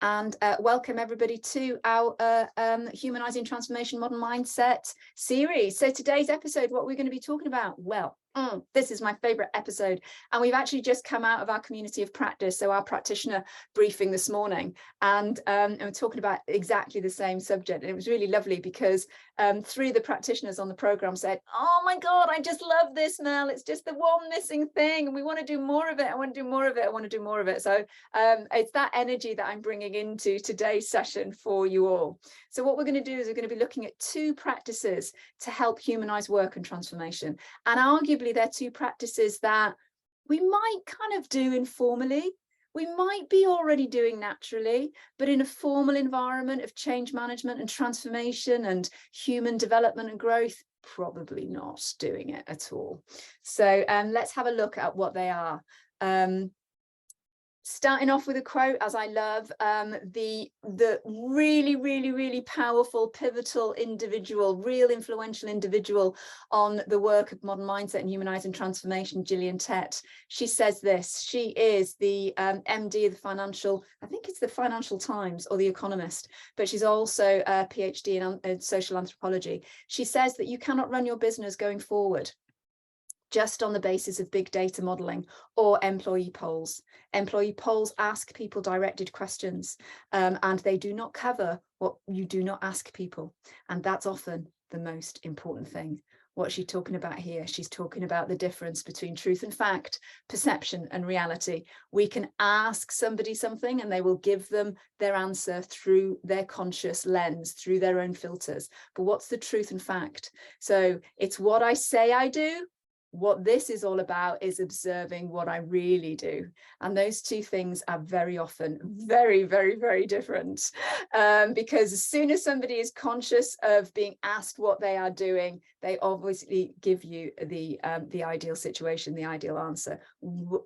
and welcome everybody to our Humanising Transformation Modern Mindset series. So today's episode, what we're going to be talking about, well, this is my favorite episode, and we've actually just come out of our community of practice, so our practitioner briefing this morning, and we're talking about exactly the same subject. And it was really lovely because three of the practitioners on the program said, oh my god, I just love this, Mel, it's just the one missing thing and we want to do more of it. I want to do more of it. I want to do more of it. So it's that energy that I'm bringing into today's session for you all. So what we're going to do is we're going to be looking at two practices to help humanize work and transformation, and arguably they're two practices that we might kind of do informally, we might be already doing naturally, but in a formal environment of change management and transformation and human development and growth, probably not doing it at all. So let's have a look at what they are. Starting off with a quote, as I love, the really powerful, pivotal individual, real influential individual on the work of modern mindset and humanizing transformation, Gillian Tett. She says this. She is the MD of the financial, I think it's the Financial Times or The Economist, but she's also a PhD in social anthropology. She says that you cannot run your business going forward just on the basis of big data modeling or employee polls. Employee polls ask people directed questions, and they do not cover what you do not ask people. And that's often the most important thing. What's she talking about here? She's talking about the difference between truth and fact, perception and reality. We can ask somebody something and they will give them their answer through their conscious lens, through their own filters. But what's the truth and fact? So it's what I say I do. What this is all about is observing what I really do. And those two things are very often very different, because as soon as somebody is conscious of being asked what they are doing, they obviously give you the ideal situation, the ideal answer.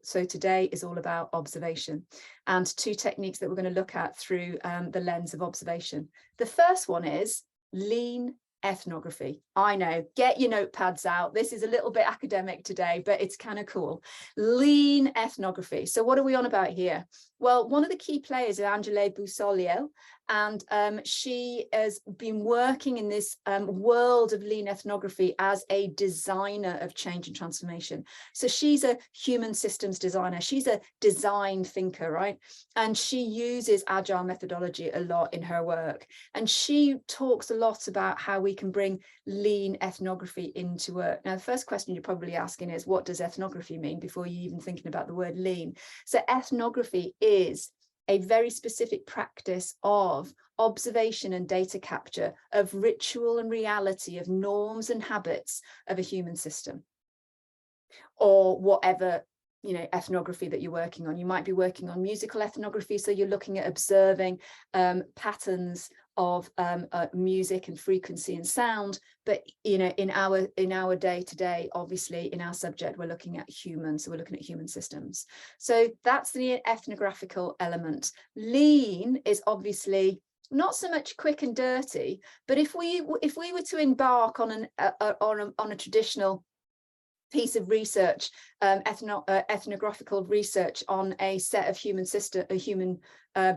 So today is all about observation, and two techniques that we're going to look at through the lens of observation. The first one is lean ethnography. I know, get your notepads out. This is a little bit academic today, but it's kind of cool. Lean ethnography. So what are we on about here? Well, one of the key players is Angela Busoliel, and she has been working in this world of lean ethnography as a designer of change and transformation. So she's a human systems designer. She's a design thinker, right? And she uses agile methodology a lot in her work. And she talks a lot about how we can bring lean ethnography into work. Now, the first question you're probably asking is, what does ethnography mean, before you even thinking about the word lean? So ethnography is a very specific practice of observation and data capture of ritual and reality, of norms and habits of a human system, or whatever ethnography that you're working on. You might be working on musical ethnography, so you're looking at observing patterns of music and frequency and sound. But in our day-to-day, obviously in our subject, we're looking at humans, so we're looking at human systems. So that's the ethnographical element. Lean is obviously not so much quick and dirty, but if we were to embark on a traditional piece of research, ethnographical research on a set of human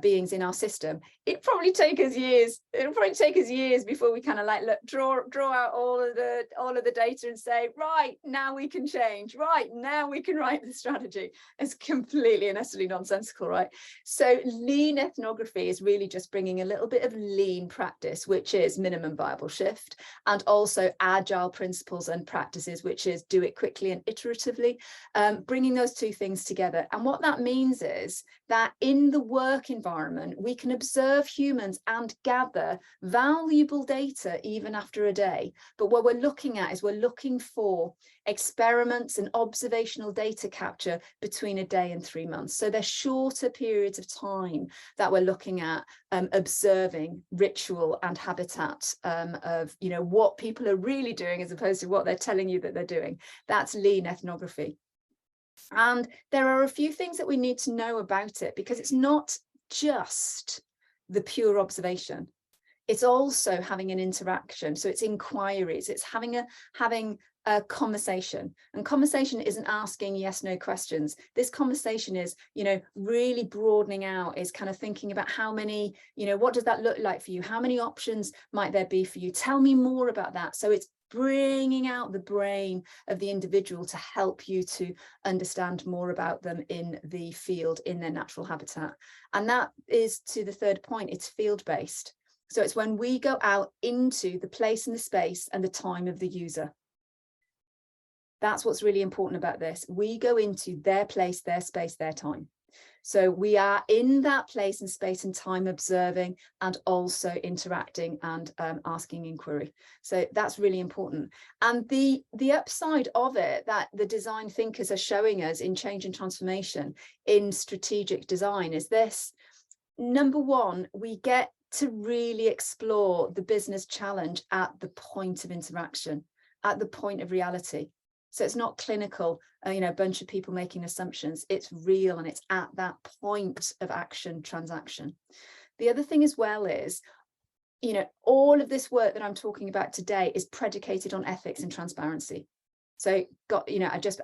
beings in our system, it'd probably take us years. It'll probably take us years before we kind of like draw out all of the data and say, right, now we can change, right, now we can write the strategy. It's completely and utterly nonsensical, right? So lean ethnography is really just bringing a little bit of lean practice, which is minimum viable shift, and also agile principles and practices, which is do it quickly and iteratively, bringing those two things together. And what that means is that in the work environment, we can observe humans and gather valuable data even after a day. But what we're looking at is we're looking for experiments and observational data capture between a day and 3 months. So they're shorter periods of time that we're looking at observing ritual and habitat of what people are really doing as opposed to what they're telling you that they're doing. That's lean ethnography. And there are a few things that we need to know about it, because it's not just the pure observation. It's also having an interaction. So it's inquiries. It's having conversation. And conversation isn't asking yes, no questions. This conversation is, really broadening out, is kind of thinking about how many, what does that look like for you? How many options might there be for you? Tell me more about that. So it's bringing out the brain of the individual to help you to understand more about them in the field, in their natural habitat. And that is to the third point, it's field-based. So it's when we go out into the place and the space and the time of the user. That's what's really important about this. We go into their place, their space, their time. So we are in that place and space and time, observing and also interacting and asking inquiry. So that's really important. And the upside of it that the design thinkers are showing us in change and transformation in strategic design is this. Number one, we get to really explore the business challenge at the point of interaction, at the point of reality. So it's not clinical, a bunch of people making assumptions. It's real, and it's at that point of action, transaction. The other thing as well is, all of this work that I'm talking about today is predicated on ethics and transparency. So I just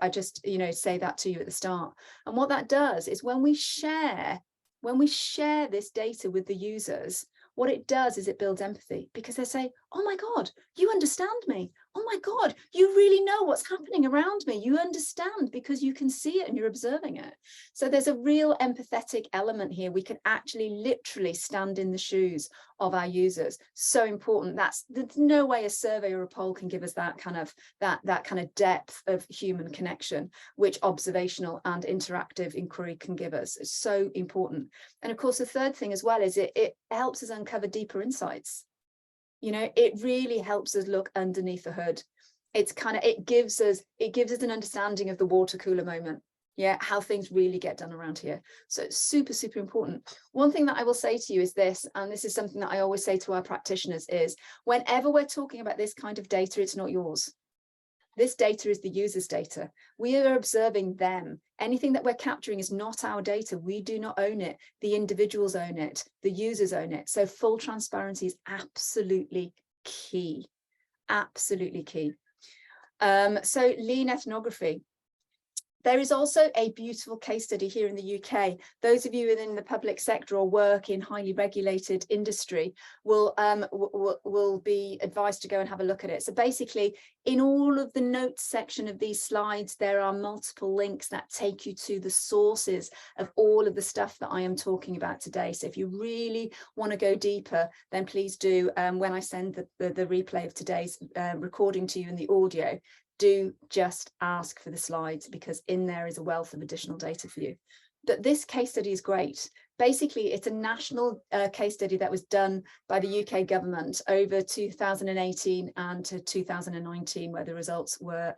say that to you at the start. And what that does is when we share this data with the users, what it does is it builds empathy, because they say, oh my God, you understand me. Oh my God, you really know what's happening around me. You understand because you can see it and you're observing it. So there's a real empathetic element here. We can actually literally stand in the shoes of our users. So important. There's no way a survey or a poll can give us that kind of depth of human connection, which observational and interactive inquiry can give us. It's so important. And of course, the third thing as well is it helps us uncover deeper insights. It really helps us look underneath the hood. It gives us an understanding of the water cooler moment. Yeah, how things really get done around here. So it's super, super important. One thing that I will say to you is this, and this is something that I always say to our practitioners, is whenever we're talking about this kind of data, it's not yours. This data is the user's data. We are observing them. Anything that we're capturing is not our data. We do not own it. The individuals own it. The users own it. So full transparency is absolutely key. Absolutely key. So lean ethnography. There is also a beautiful case study here in the UK. Those of you within the public sector or work in highly regulated industry will be advised to go and have a look at it. So basically, in all of the notes section of these slides, there are multiple links that take you to the sources of all of the stuff that I am talking about today. So if you really want to go deeper, then please do, when I send the replay of today's recording to you in the audio, do just ask for the slides, because in there is a wealth of additional data for you. But this case study is great. Basically, it's a national case study that was done by the UK government over 2018 and to 2019, where the results were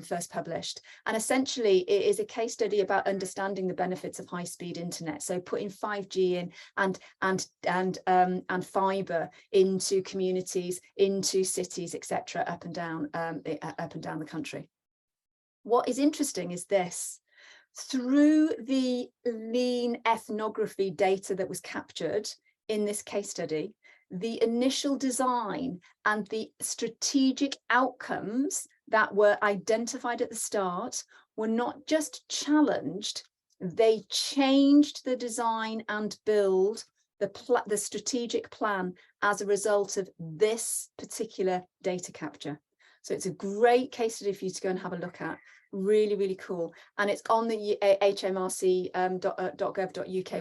first published. And essentially, it is a case study about understanding the benefits of high-speed internet. So putting 5G in and fibre into communities, into cities, etc., up and down the country. What is interesting is this. Through the lean ethnography data that was captured in this case study, the initial design and the strategic outcomes that were identified at the start were not just challenged, they changed the design and build the strategic plan as a result of this particular data capture. So it's a great case study for you to go and have a look at. Really, really cool. And it's on the hmrc.gov.uk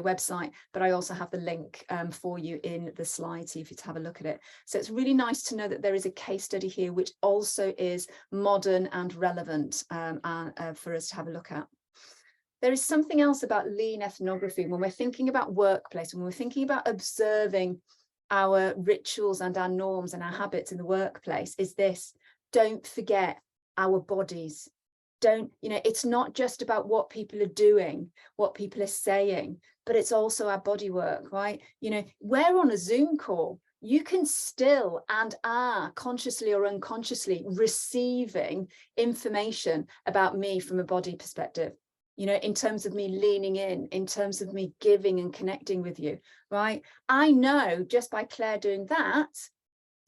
website, but I also have the link for you in the slides so if you to have a look at it. So it's really nice to know that there is a case study here which also is modern and relevant for us to have a look at. There is something else about lean ethnography when we're thinking about workplace, when we're thinking about observing our rituals and our norms and our habits in the workplace, is this: don't forget our bodies. It's not just about what people are doing, what people are saying, but it's also our body work, right? We're on a Zoom call. You can still and are consciously or unconsciously receiving information about me from a body perspective, in terms of me leaning in terms of me giving and connecting with you, right? I know just by Claire doing that,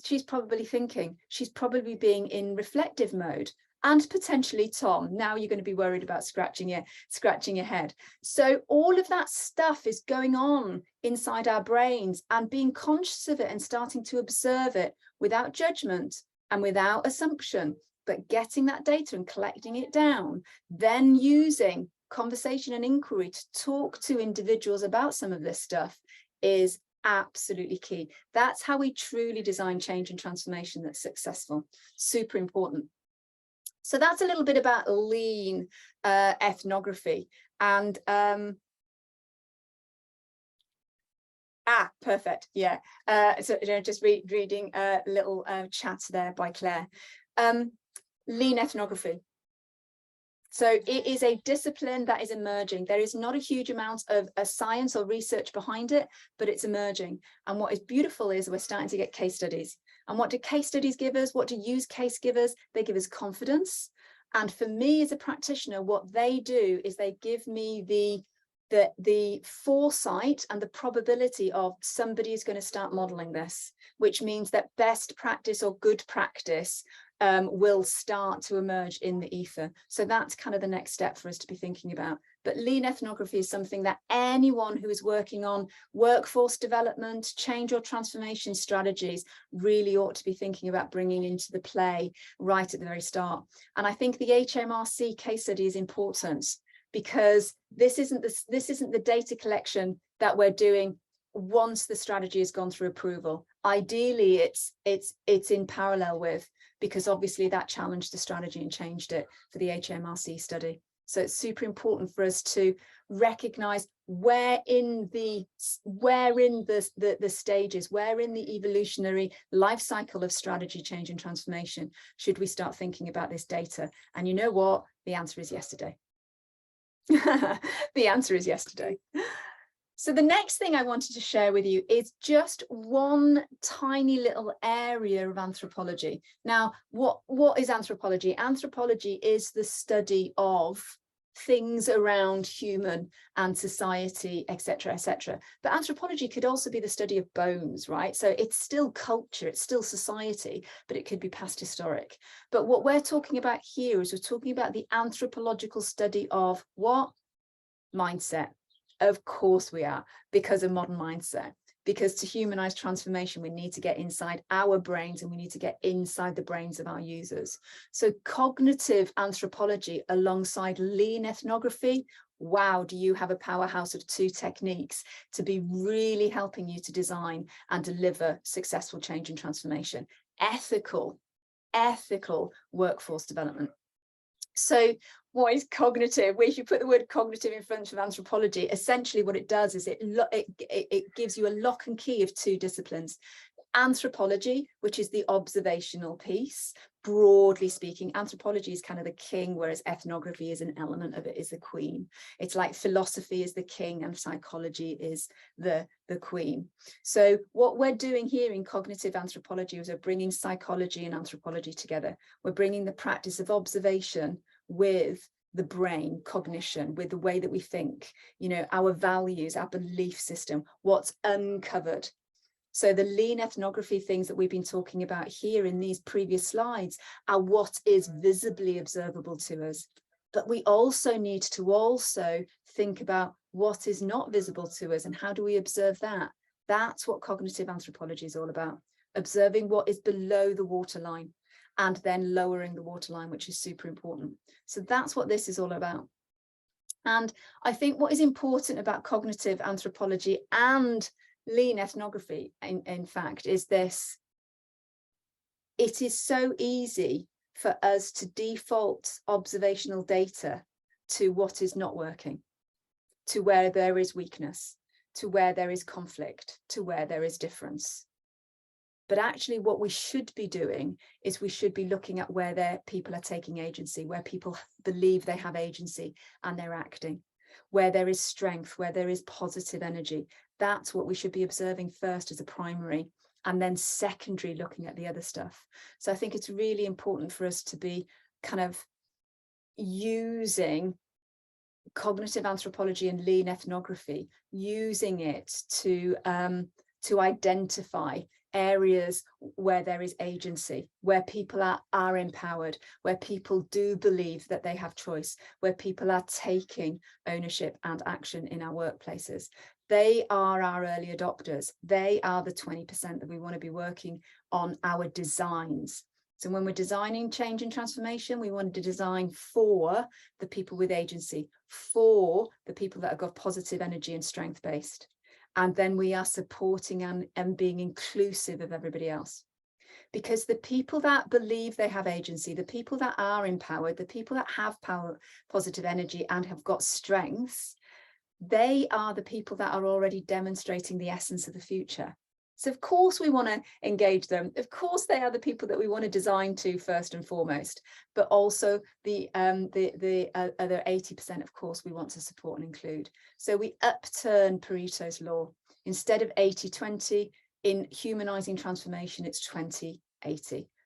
she's probably thinking, she's probably being in reflective mode. And potentially, Tom, now you're going to be worried about scratching your head. So all of that stuff is going on inside our brains, and being conscious of it and starting to observe it without judgment and without assumption, but getting that data and collecting it down, then using conversation and inquiry to talk to individuals about some of this stuff is absolutely key. That's how we truly design change and transformation that's successful. Super important. So that's a little bit about lean ethnography. And perfect. Yeah. So just reading a little chat there by Claire. Lean ethnography. So it is a discipline that is emerging. There is not a huge amount of science or research behind it, but it's emerging. And what is beautiful is we're starting to get case studies. And what do case studies give us? What do use case give us? They give us confidence. And for me as a practitioner, what they do is they give me the foresight and the probability of somebody is going to start modeling this, which means that best practice or good practice will start to emerge in the ether. So that's kind of the next step for us to be thinking about. But lean ethnography is something that anyone who is working on workforce development, change or transformation strategies really ought to be thinking about bringing into the play right at the very start. And I think the HMRC case study is important, because this isn't the data collection that we're doing once the strategy has gone through approval. Ideally, it's in parallel with, because obviously that challenged the strategy and changed it for the HMRC study. So it's super important for us to recognize where in the stages, where in the evolutionary life cycle of strategy, change and transformation should we start thinking about this data. And you know what? The answer is yesterday. The answer is yesterday. So the next thing I wanted to share with you is just one tiny little area of anthropology. Now, what is anthropology? Anthropology is the study of things around human and society, etc., etc. But anthropology could also be the study of bones, right? So it's still culture, it's still society, but it could be past historic. But what we're talking about here is we're talking about the anthropological study of what? Mindset. Of course we are, because of modern mindset. Because to humanize transformation, we need to get inside our brains, and we need to get inside the brains of our users. So cognitive anthropology alongside lean ethnography, wow, do you have a powerhouse of two techniques to be really helping you to design and deliver successful change and transformation. Ethical workforce development. So what is cognitive? Well, if you put the word cognitive in front of anthropology, essentially what it does is it gives you a lock and key of two disciplines. Anthropology, which is the observational piece. Broadly speaking, anthropology is kind of the king, whereas ethnography is an element of it, is the queen. It's like philosophy is the king and psychology is the queen. So what we're doing here in cognitive anthropology is we're bringing psychology and anthropology together. We're bringing the practice of observation with the brain, cognition, with the way that we think, you know, our values, our belief system, what's uncovered. So the lean ethnography things that we've been talking about here in these previous slides are what is visibly observable to us. But we also need to also think about what is not visible to us and how do we observe that? That's what cognitive anthropology is all about. Observing what is below the waterline and then lowering the waterline, which is super important. So that's what this is all about. And I think what is important about cognitive anthropology and lean ethnography, in fact, is this: it is so easy for us to default observational data to what is not working, to where there is weakness, to where there is conflict, to where there is difference. But actually what we should be doing is we should be looking at where people are taking agency, where people believe they have agency and they're acting, where there is strength, where there is positive energy. That's what we should be observing first as a primary, and then secondary looking at the other stuff. So I think it's really important for us to be kind of using cognitive anthropology and lean ethnography, using it to to identify areas where there is agency, where people are empowered, where people do believe that they have choice, where people are taking ownership and action in our workplaces. They are our early adopters. They are the 20% that we want to be working on our designs. So when we're designing change and transformation, we want to design for the people with agency, for the people that have got positive energy and strength based. And then we are supporting and being inclusive of everybody else. Because the people that believe they have agency, the people that are empowered, the people that have power, positive energy and have got strengths, they are the people that are already demonstrating the essence of the future. So of course we want to engage them. Of course they are the people that we want to design to first and foremost, but also the other 80%, of course, we want to support and include. So we upturn Pareto's law. Instead of 80-20 in humanizing transformation, it's 20-80.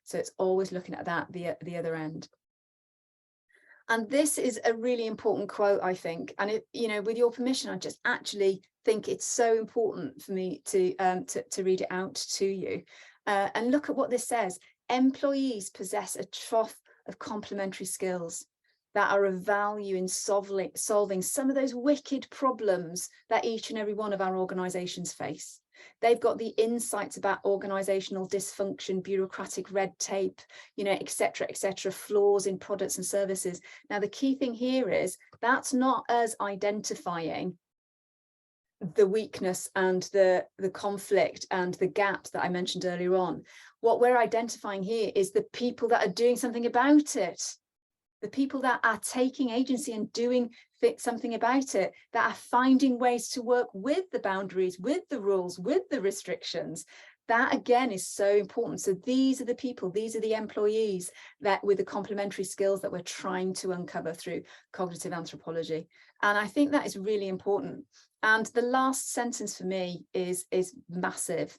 So it's always looking at that, the other end. And this is a really important quote, I think. And it, you know, with your permission, I just actually think it's so important for me to read it out to you. And look at what this says. Employees possess a trough of complementary skills that are of value in solving some of those wicked problems that each and every one of our organizations face. They've got the insights about organizational dysfunction, bureaucratic red tape, you know, et cetera, flaws in products and services. Now, the key thing here is that's not us identifying the weakness and the conflict and the gaps that I mentioned earlier on. What we're identifying here is the people that are doing something about it. The people that are taking agency and doing something about it, that are finding ways to work with the boundaries, with the rules, with the restrictions. That again is so important. So these are the people, these are the employees that with the complementary skills that we're trying to uncover through cognitive anthropology. And I think that is really important. And the last sentence for me is massive.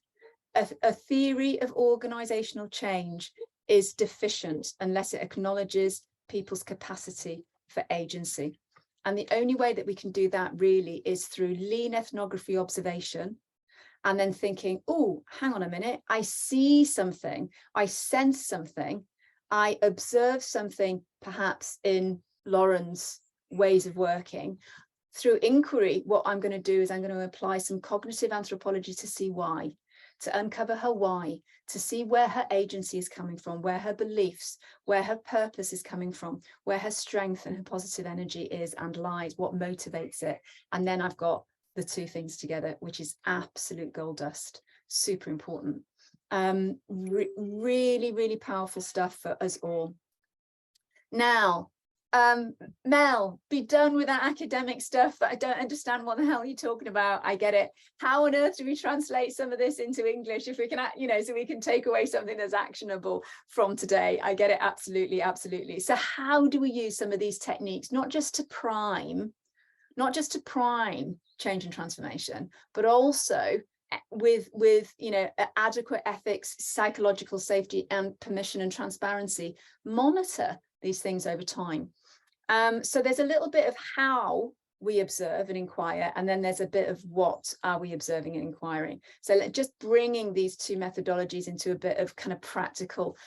A theory of organizational change is deficient unless it acknowledges people's capacity for agency. And the only way that we can do that really is through lean ethnography observation, and then thinking, oh, hang on a minute, I see something, I sense something, I observe something perhaps in Lauren's ways of working. Through inquiry, what I'm going to do is I'm going to apply some cognitive anthropology to see why, to uncover her why, to see where her agency is coming from, where her beliefs, where her purpose is coming from, where her strength and her positive energy is and lies, what motivates it. And then I've got the two things together, which is absolute gold dust, super important. Really, really powerful stuff for us all. Now, Mel, be done with that academic stuff that I don't understand what the hell you're talking about. I get it. How on earth do we translate some of this into English if we can, you know, so we can take away something that's actionable from today? I get it. Absolutely. Absolutely. So how do we use some of these techniques, not just to prime change and transformation, but also with you know, adequate ethics, psychological safety and permission and transparency, monitor these things over time. So there's a little bit of how we observe and inquire, and then there's a bit of what are we observing and inquiring. So just bringing these two methodologies into a bit of kind of practical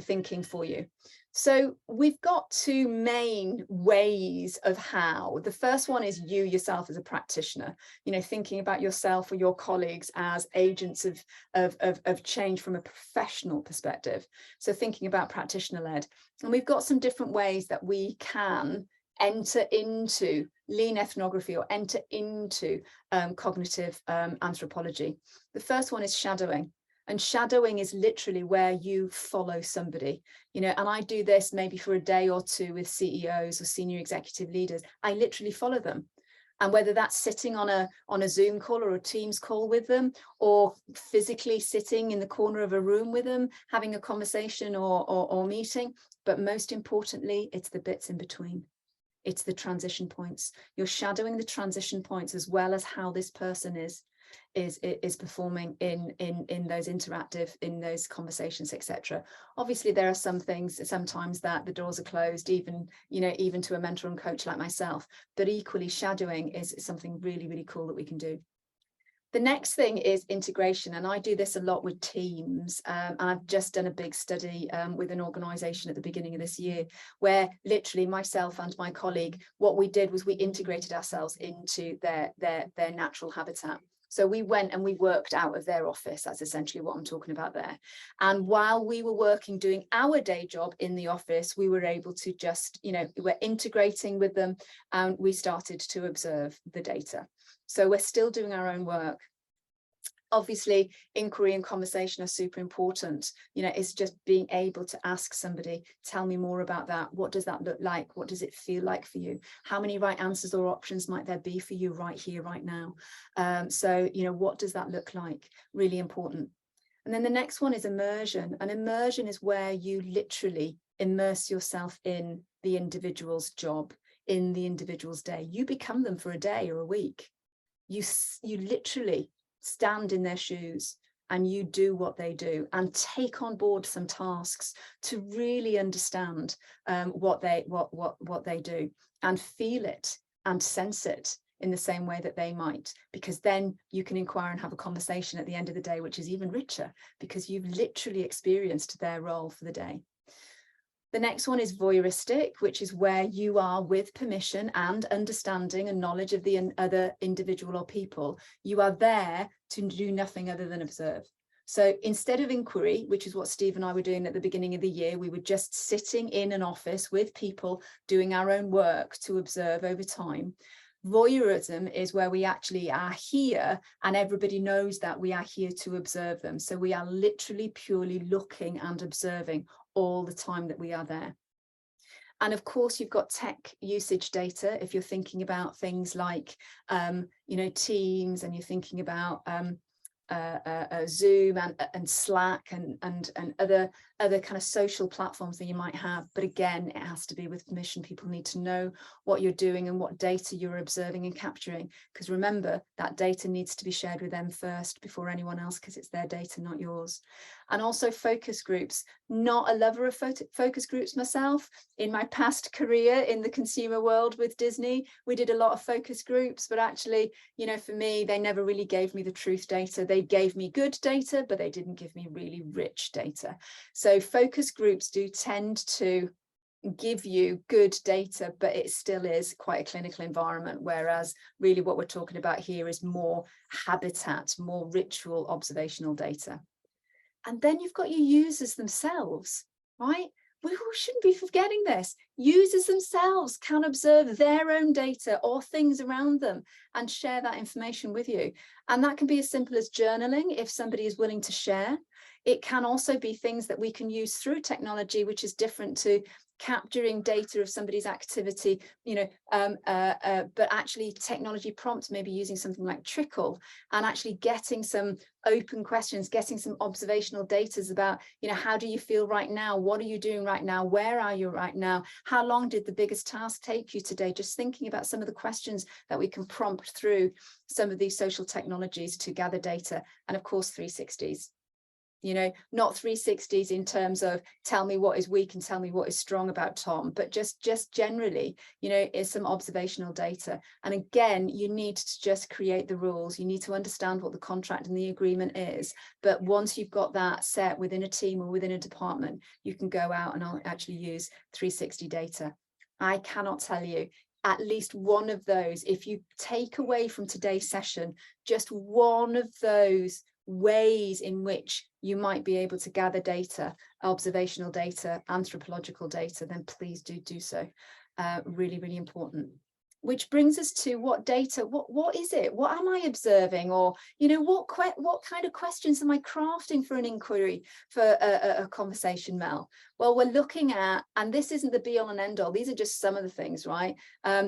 thinking for you. So we've got two main ways of how. The first one is you yourself as a practitioner, you know, thinking about yourself or your colleagues as agents of change from a professional perspective. So thinking about practitioner-led. And we've got some different ways that we can enter into lean ethnography or enter into cognitive anthropology. The first one is shadowing. And shadowing is literally where you follow somebody, you know, and I do this maybe for a day or two with CEOs or senior executive leaders. I literally follow them. And whether that's sitting on a Zoom call or a Teams call with them, or physically sitting in the corner of a room with them, having a conversation or meeting, but most importantly, it's the bits in between. It's the transition points. You're shadowing the transition points as well as how this person is performing in those interactive, in those conversations, etc. Obviously, there are some things sometimes that the doors are closed, even, you know, even to a mentor and coach like myself, but equally shadowing is something really, really cool that we can do. The next thing is integration, and I do this a lot with teams, and I've just done a big study with an organisation at the beginning of this year, where literally myself and my colleague, what we did was we integrated ourselves into their natural habitat. So we went and we worked out of their office. That's essentially what I'm talking about there. And while we were working, doing our day job in the office, we were able to just, you know, we're integrating with them, and we started to observe the data. So we're still doing our own work. Obviously, inquiry and conversation are super important. You know, it's just being able to ask somebody, tell me more about that. What does that look like? What does it feel like for you? How many right answers or options might there be for you right here, right now? So, you know, what does that look like? Really important. And then the next one is immersion. And immersion is where you literally immerse yourself in the individual's job, in the individual's day. You become them for a day or a week. You literally stand in their shoes and you do what they do and take on board some tasks to really understand what they do and feel it and sense it in the same way that they might, because then you can inquire and have a conversation at the end of the day, which is even richer because you've literally experienced their role for the day. The next one is voyeuristic, which is where you are, with permission and understanding and knowledge of the other individual or people, you are there to do nothing other than observe. So instead of inquiry, which is what Steve and I were doing at the beginning of the year, we were just sitting in an office with people doing our own work to observe over time. Voyeurism is where we actually are here and everybody knows that we are here to observe them. So we are literally purely looking and observing all the time that we are there. And of course, you've got tech usage data. If you're thinking about things like, you know, Teams, and you're thinking about Zoom and Slack and other kind of social platforms that you might have. But again, it has to be with permission. People need to know what you're doing and what data you're observing and capturing. Because remember, that data needs to be shared with them first before anyone else, because it's their data, not yours. And also focus groups. Not a lover of focus groups myself. In my past career in the consumer world with Disney, we did a lot of focus groups, but actually, you know, for me, they never really gave me the truth data. They gave me good data, but they didn't give me really rich data. So focus groups do tend to give you good data, but it still is quite a clinical environment, whereas really what we're talking about here is more habitat, more ritual observational data. And then you've got your users themselves, right? We shouldn't be forgetting this. Users themselves can observe their own data or things around them and share that information with you. And that can be as simple as journaling if somebody is willing to share. It can also be things that we can use through technology, which is different to capturing data of somebody's activity, you know, but actually technology prompts, maybe using something like Trickle, and actually getting some open questions, getting some observational data about, you know, how do you feel right now? What are you doing right now? Where are you right now? How long did the biggest task take you today? Just thinking about some of the questions that we can prompt through some of these social technologies to gather data. And of course, 360s. You know, not 360s in terms of tell me what is weak and tell me what is strong about Tom, but just generally, you know, is some observational data. And again, you need to just create the rules. You need to understand what the contract and the agreement is. But once you've got that set within a team or within a department, you can go out and I'll actually use 360 data. I cannot tell you, at least one of those, if you take away from today's session, just one of those ways in which you might be able to gather data, observational data, anthropological data, then please do so. Really, really important. Which brings us to what data, what is it? What am I observing? Or, you know, what kind of questions am I crafting for an inquiry, for a conversation, Mel? Well, we're looking at, and this isn't the be all and end all, these are just some of the things, right?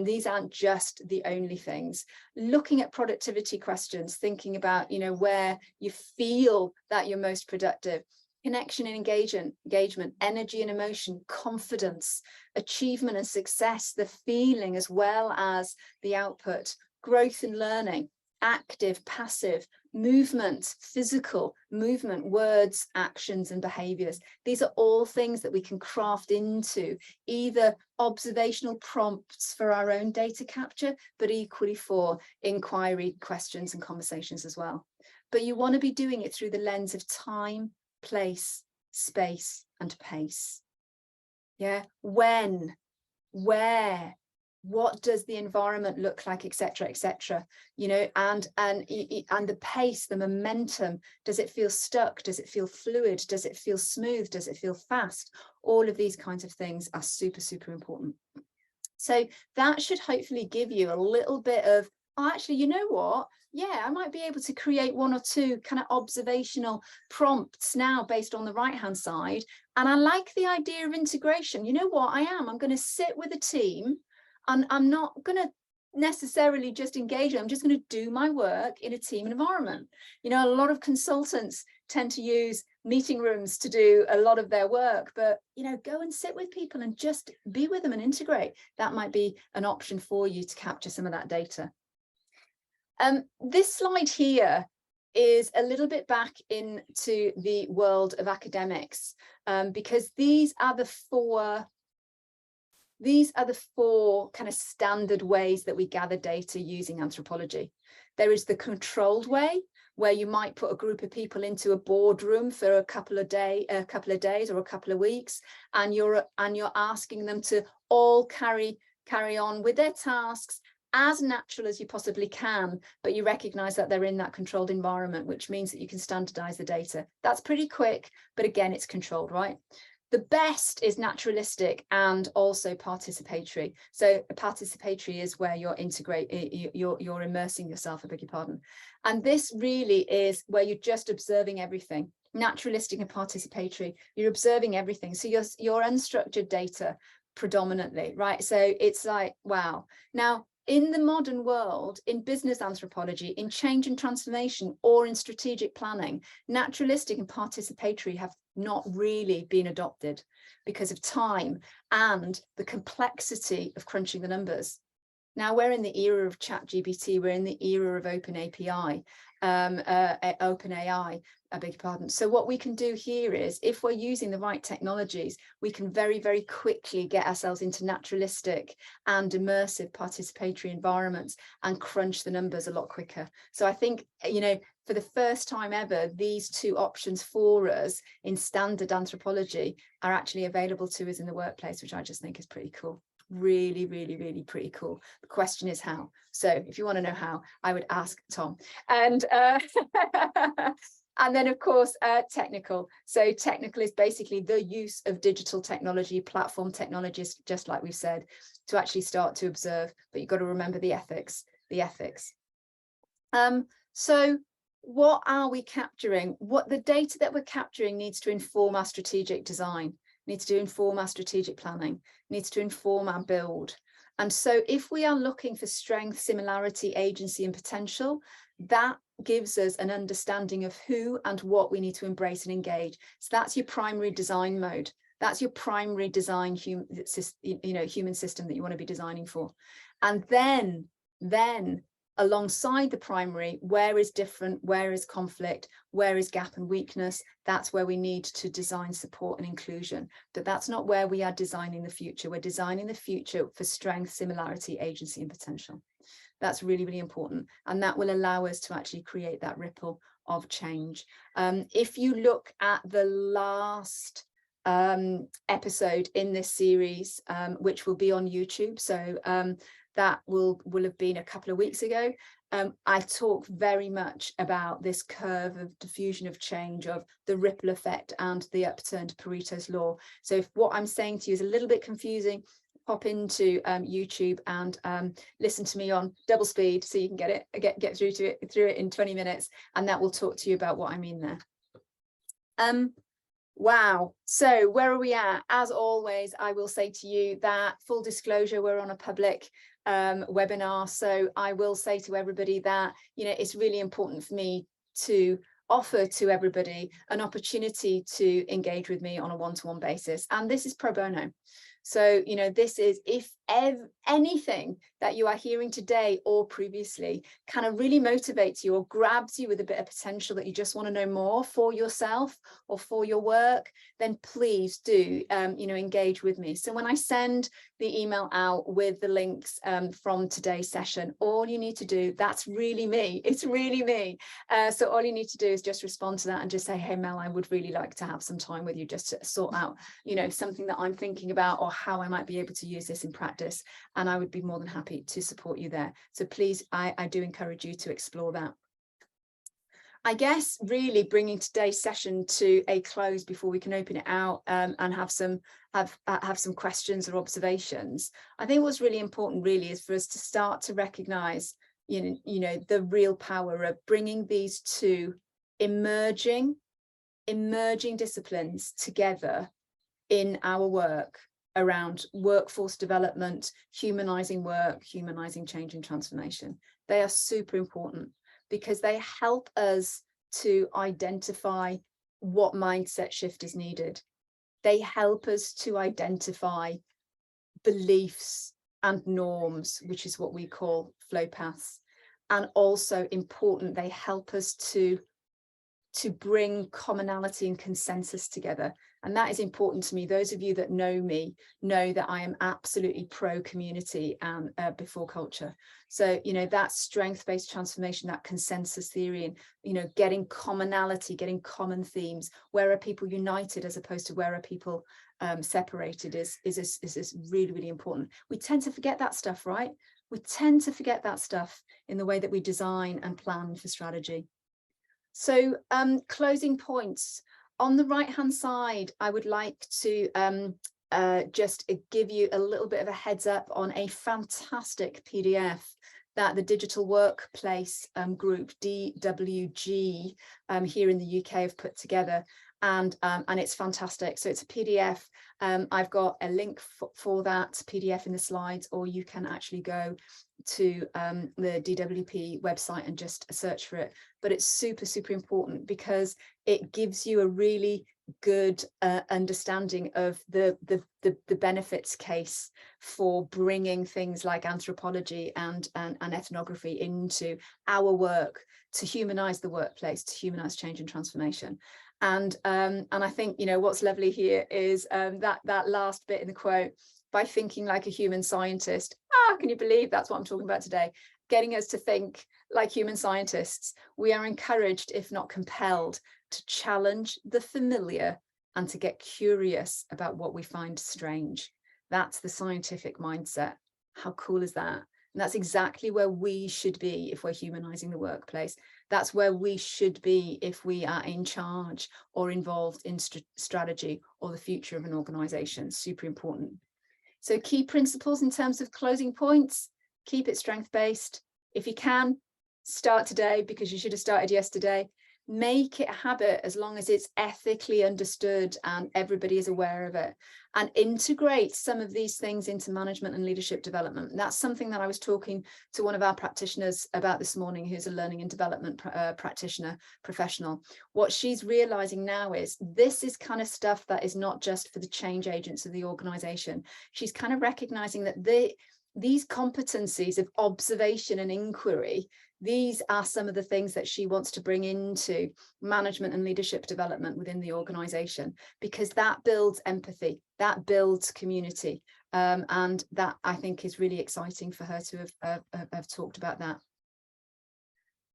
These aren't just the only things. Looking at productivity questions, thinking about, you know, where you feel that you're most productive. Connection and engagement, energy and emotion, confidence, achievement and success, the feeling as well as the output, growth and learning. active, passive, movement, physical movement, words, actions, and behaviors. These are all things that we can craft into either observational prompts for our own data capture, but equally for inquiry, questions, and conversations as well. But you want to be doing it through the lens of time, place, space, and pace. Yeah, when, where, what does the environment look like, etc., etc., you know, and the pace, the momentum. Does it feel stuck? Does it feel fluid? Does it feel smooth? Does it feel fast? All of these kinds of things are super, super important. So that should hopefully give you a little bit of, oh, actually, you know what? Yeah, I might be able to create one or two kind of observational prompts now based on the right-hand side. And I like the idea of integration. You know what? I'm going to sit with a team, and I'm not going to necessarily just engage. I'm just going to do my work in a team environment. You know, a lot of consultants tend to use meeting rooms to do a lot of their work, but, you know, go and sit with people and just be with them and integrate. That might be an option for you to capture some of that data. This slide here is a little bit back into the world of academics, because these are the four kind of standard ways that we gather data using anthropology. There is the controlled way, where you might put a group of people into a boardroom for a couple of days or a couple of weeks, and you're asking them to all carry on with their tasks as natural as you possibly can, but you recognize that they're in that controlled environment, which means that you can standardize the data. That's pretty quick, but again, it's controlled, right? The best is naturalistic and also participatory. So participatory is where you're immersing yourself, I beg your pardon. And this really is where you're just observing everything. Naturalistic and participatory, you're observing everything. So your unstructured data predominantly, right? So it's like, wow. Now, in the modern world, in business anthropology, in change and transformation, or in strategic planning, naturalistic and participatory have not really been adopted because of time and the complexity of crunching the numbers. Now we're in the era of ChatGPT, we're in the era of OpenAI, I beg your pardon. So what we can do here is, if we're using the right technologies, we can very, very quickly get ourselves into naturalistic and immersive participatory environments and crunch the numbers a lot quicker. So I think, you know, for the first time ever, these two options for us in standard anthropology are actually available to us in the workplace, which I just think is pretty cool. Really, really, really pretty cool. The question is how. So if you want to know how, I would ask Tom. And and then, of course, technical. So technical is basically the use of digital technology, platform technologies, just like we've said, to actually start to observe. But you've got to remember the ethics, So what are we capturing? What the data that we're capturing needs to inform our strategic design, needs to inform our strategic planning, needs to inform our build. And so if we are looking for strength, similarity, agency, and potential, that gives us an understanding of who and what we need to embrace and engage. So that's your primary design mode. That's your primary design human system that you want to be designing for. And then alongside the primary, where is different, where is conflict, where is gap and weakness? That's where we need to design support and inclusion. But that's not where we are designing the future. We're designing the future for strength, similarity, agency, and potential. That's really, really important. And that will allow us to actually create that ripple of change. If you look at the last episode in this series, which will be on YouTube, so that will have been a couple of weeks ago, I talk very much about this curve of diffusion of change, of the ripple effect and the upturned Pareto's law. So if what I'm saying to you is a little bit confusing, pop into YouTube and listen to me on double speed so you can get through it in 20 minutes, and that will talk to you about what I mean there. Wow. So where are we at? As always, I will say to you that, full disclosure, we're on a public webinar. So I will say to everybody that, you know, it's really important for me to offer to everybody an opportunity to engage with me on a one-to-one basis. And this is pro bono. So, you know, this is, if anything that you are hearing today or previously kind of really motivates you or grabs you with a bit of potential that you just want to know more for yourself or for your work, then please do engage with me. So when I send the email out with the links from today's session, all you need to do, that's really me, it's really me. So all you need to do is just respond to that and just say, hey Mel, I would really like to have some time with you just to sort out something that I'm thinking about or how I might be able to use this in practice, and I would be more than happy to support you there. So please, I do encourage you to explore that. I guess really bringing today's session to a close before we can open it out and have some questions or observations. I think what's really important really is for us to start to recognize the real power of bringing these two emerging disciplines together in our work around workforce development, humanizing work, humanizing change and transformation. They are super important because they help us to identify what mindset shift is needed. They help us to identify beliefs and norms, which is what we call flow paths. And also important, they help us to bring commonality and consensus together. And that is important to me. Those of you that know me know that I am absolutely pro community and before culture. So, that strength-based transformation, that consensus theory, and, getting commonality, getting common themes, where are people united as opposed to where are people separated is really, really important. We tend to forget that stuff, right? We tend to forget that stuff in the way that we design and plan for strategy. So closing points. On the right-hand side, I would like to just give you a little bit of a heads up on a fantastic PDF that the Digital Workplace group, DWG, here in the UK have put together. And it's fantastic. So it's a PDF. I've got a link for that PDF in the slides, or you can actually go to the DWP website and just search for it. But it's super, super important because it gives you a really good understanding of the benefits case for bringing things like anthropology and ethnography into our work to humanize the workplace, to humanize change and transformation. And I think, what's lovely here is that last bit in the quote, by thinking like a human scientist. Can you believe that's what I'm talking about today? Getting us to think like human scientists. We are encouraged, if not compelled, to challenge the familiar and to get curious about what we find strange. That's the scientific mindset. How cool is that? And that's exactly where we should be if we're humanizing the workplace. That's where we should be if we are in charge or involved in strategy or the future of an organization. Super important. So key principles in terms of closing points: keep it strength-based. If you can, start today because you should have started yesterday. Make it a habit as long as it's ethically understood and everybody is aware of it. And integrate some of these things into management and leadership development. And that's something that I was talking to one of our practitioners about this morning, who's a learning and development practitioner, professional. What she's realizing now is this is kind of stuff that is not just for the change agents of the organization. She's kind of recognizing that these competencies of observation and inquiry, these are some of the things that she wants to bring into management and leadership development within the organization, because that builds empathy, that builds community. And that I think is really exciting for her to have talked about that.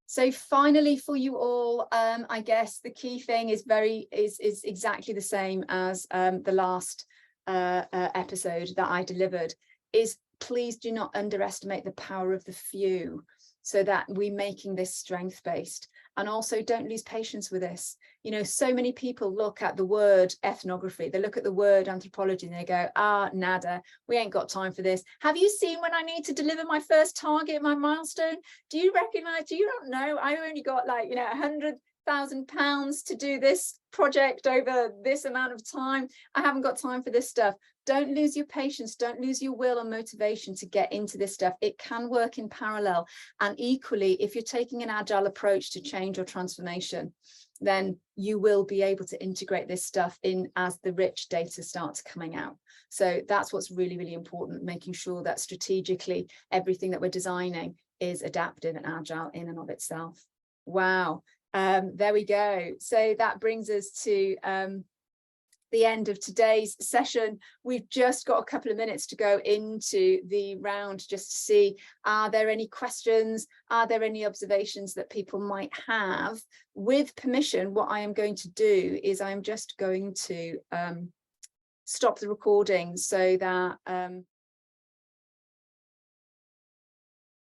So finally, for you all, I guess the key thing is exactly the same as the last episode that I delivered, is please do not underestimate the power of the few, so that we're making this strength-based. And also don't lose patience with this. So many people look at the word ethnography, they look at the word anthropology and they go, nada, we ain't got time for this. Have you seen when I need to deliver my first target, my milestone? Do you not know, I only got like, £100,000 to do this project over this amount of time. I haven't got time for this stuff. don't lose your patience, don't lose your will and motivation to get into this stuff. It can work in parallel. And equally, if you're taking an agile approach to change or transformation, then you will be able to integrate this stuff in as the rich data starts coming out. So that's what's really, really important, making sure that strategically everything that we're designing is adaptive and agile in and of itself. Wow. There we go. So that brings us to the end of today's session. We've just got a couple of minutes to go into the round just to see, are there any questions? Are there any observations that people might have? With permission, what I am going to do is I'm just going to stop the recording so that